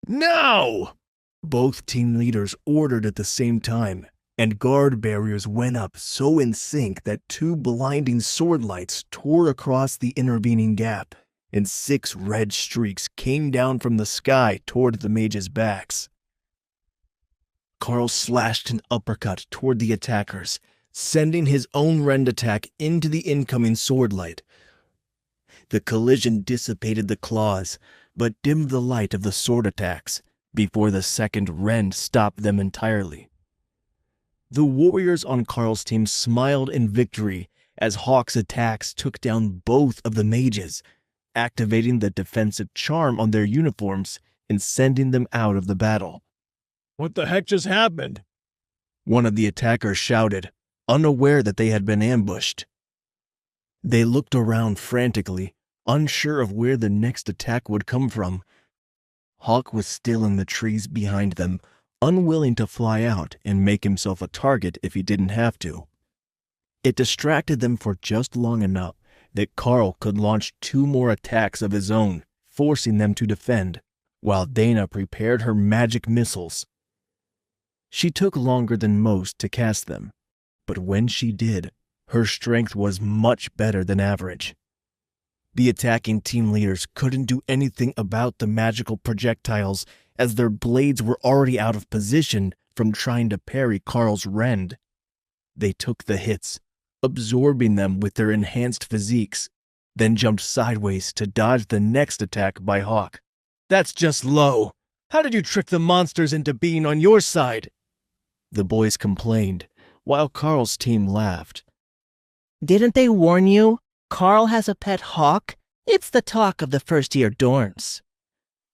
Now! Both team leaders ordered at the same time, and guard barriers went up so in sync that 2 blinding sword lights tore across the intervening gap, and 6 red streaks came down from the sky toward the mages' backs. Karl slashed an uppercut toward the attackers, sending his own rend attack into the incoming sword light. The collision dissipated the claws, but dimmed the light of the sword attacks before the second rend stopped them entirely. The warriors on Karl's team smiled in victory as Hawk's attacks took down both of the mages, activating the defensive charm on their uniforms and sending them out of the battle. What the heck just happened? One of the attackers shouted, unaware that they had been ambushed. They looked around frantically, unsure of where the next attack would come from. Hawk was still in the trees behind them, unwilling to fly out and make himself a target if he didn't have to. It distracted them for just long enough that Karl could launch 2 more attacks of his own, forcing them to defend, while Dana prepared her magic missiles. She took longer than most to cast them, but when she did, her strength was much better than average. The attacking team leaders couldn't do anything about the magical projectiles as their blades were already out of position from trying to parry Karl's rend. They took the hits, absorbing them with their enhanced physiques, then jumped sideways to dodge the next attack by Hawk. That's just low. How did you trick the monsters into being on your side? The boys complained, while Karl's team laughed. Didn't they warn you? Karl has a pet hawk? It's the talk of the first-year dorms.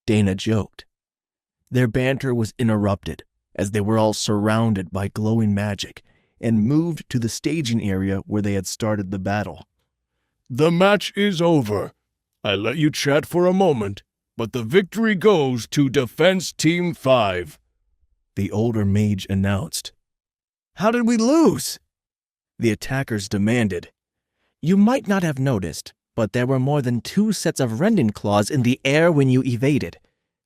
Dana joked. Their banter was interrupted as they were all surrounded by glowing magic and moved to the staging area where they had started the battle. The match is over. I let you chat for a moment, but the victory goes to Defense Team 5. The older mage announced. How did we lose? The attackers demanded. You might not have noticed, but there were more than 2 sets of rending claws in the air when you evaded.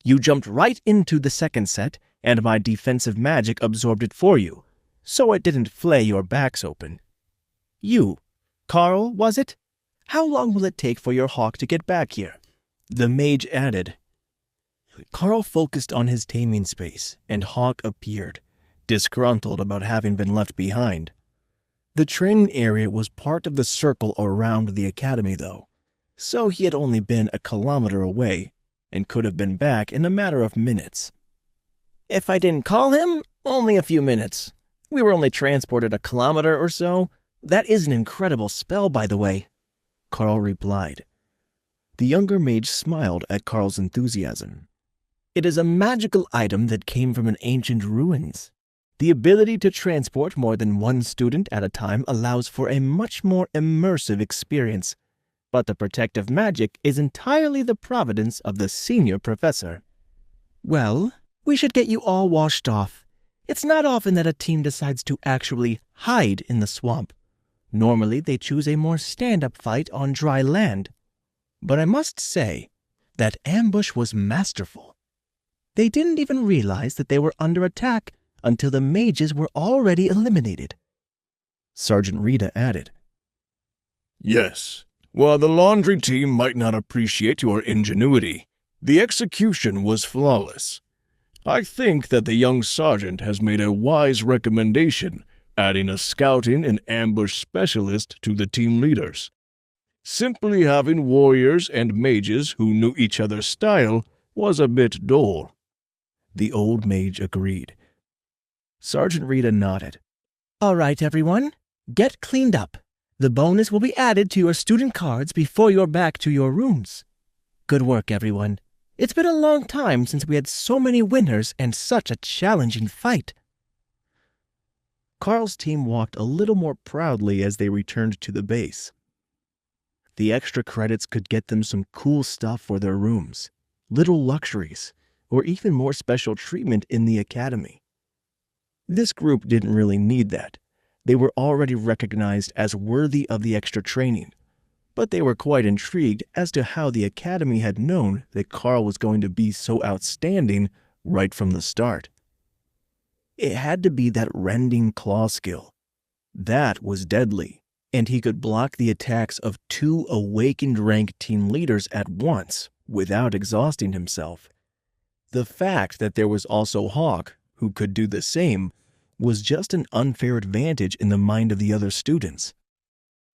You jumped right into the second set, and my defensive magic absorbed it for you, so it didn't flay your backs open. You, Karl, was it? How long will it take for your hawk to get back here? The mage added. Karl focused on his taming space, and Hawk appeared, disgruntled about having been left behind. The training area was part of the circle around the academy, though, so he had only been a kilometer away and could have been back in a matter of minutes. If I didn't call him, only a few minutes. We were only transported a kilometer or so. That is an incredible spell, by the way, Karl replied. The younger mage smiled at Karl's enthusiasm. It is a magical item that came from an ancient ruins. The ability to transport more than 1 student at a time allows for a much more immersive experience, but the protective magic is entirely the providence of the senior professor. Well, we should get you all washed off. It's not often that a team decides to actually hide in the swamp. Normally, they choose a more stand-up fight on dry land. But I must say, that ambush was masterful. They didn't even realize that they were under attack until the mages were already eliminated. Sergeant Rita added. Yes, while the laundry team might not appreciate your ingenuity, the execution was flawless. I think that the young sergeant has made a wise recommendation, adding a scouting and ambush specialist to the team leaders. Simply having warriors and mages who knew each other's style was a bit dull. The old mage agreed. Sergeant Rita nodded. All right, everyone, get cleaned up. The bonus will be added to your student cards before you're back to your rooms. Good work, everyone. It's been a long time since we had so many winners and such a challenging fight. Karl's team walked a little more proudly as they returned to the base. The extra credits could get them some cool stuff for their rooms, little luxuries, or even more special treatment in the academy. This group didn't really need that. They were already recognized as worthy of the extra training. but they were quite intrigued as to how the Academy had known that Karl was going to be so outstanding right from the start. It had to be that Rending Claw skill. That was deadly, and he could block the attacks of 2 awakened rank team leaders at once without exhausting himself. The fact that there was also Hawk, who could do the same, was just an unfair advantage in the mind of the other students.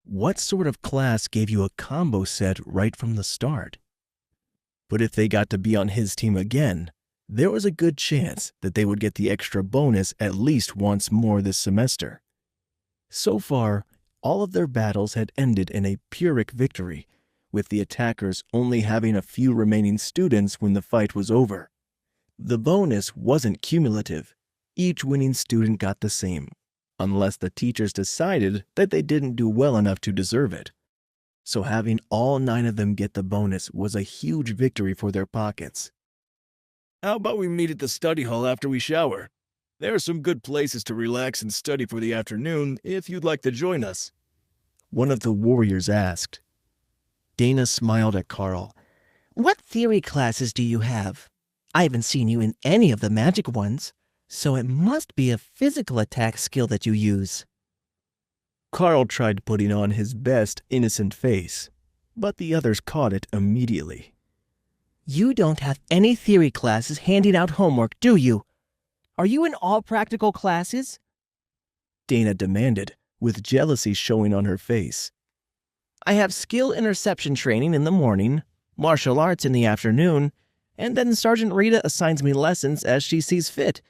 What sort of class gave you a combo set right from the start? But if they got to be on his team again, there was a good chance that they would get the extra bonus at least once more this semester. So far, all of their battles had ended in a Pyrrhic victory, with the attackers only having a few remaining students when the fight was over. The bonus wasn't cumulative. Each winning student got the same, unless the teachers decided that they didn't do well enough to deserve it. So having all 9 of them get the bonus was a huge victory for their pockets. How about we meet at the study hall after we shower? There are some good places to relax and study for the afternoon if you'd like to join us. One of the warriors asked. Dana smiled at Karl. What theory classes do you have? I haven't seen you in any of the magic ones, so it must be a physical attack skill that you use. Karl tried putting on his best innocent face, but the others caught it immediately. You don't have any theory classes handing out homework, do you? Are you in all practical classes? Dana demanded, with jealousy showing on her face. I have skill interception training in the morning, martial arts in the afternoon, and then Sergeant Rita assigns me lessons as she sees fit.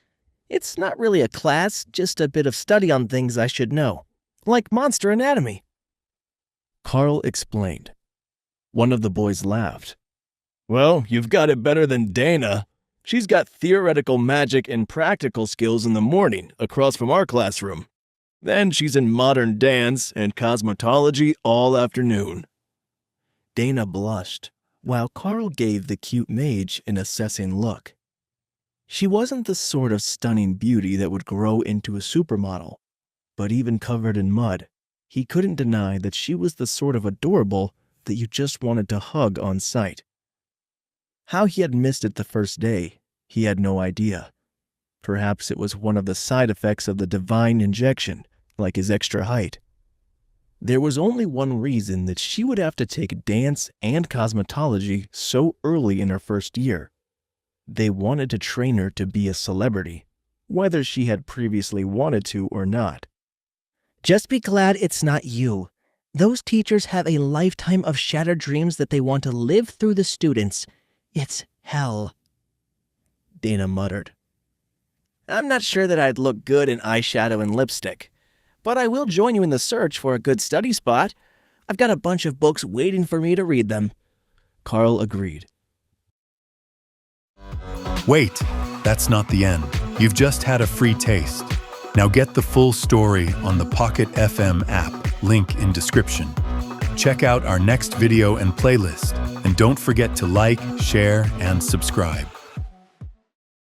It's not really a class, just a bit of study on things I should know, like monster anatomy. Karl explained. One of the boys laughed. Well, you've got it better than Dana. She's got theoretical magic and practical skills in the morning across from our classroom. Then she's in modern dance and cosmetology all afternoon. Dana blushed, while Karl gave the cute mage an assessing look. She wasn't the sort of stunning beauty that would grow into a supermodel, but even covered in mud, he couldn't deny that she was the sort of adorable that you just wanted to hug on sight. How he had missed it the first day, he had no idea. Perhaps it was one of the side effects of the divine injection, like his extra height. There was only one reason that she would have to take dance and cosmetology so early in her first year. They wanted to train her to be a celebrity, whether she had previously wanted to or not. Just be glad it's not you. Those teachers have a lifetime of shattered dreams that they want to live through the students. It's hell. Dana muttered. I'm not sure that I'd look good in eyeshadow and lipstick, but I will join you in the search for a good study spot. I've got a bunch of books waiting for me to read them. Karl agreed. Wait, that's not the end. You've just had a free taste. Now get the full story on the Pocket FM app, link in description. Check out our next video and playlist, and don't forget to like, share, and subscribe.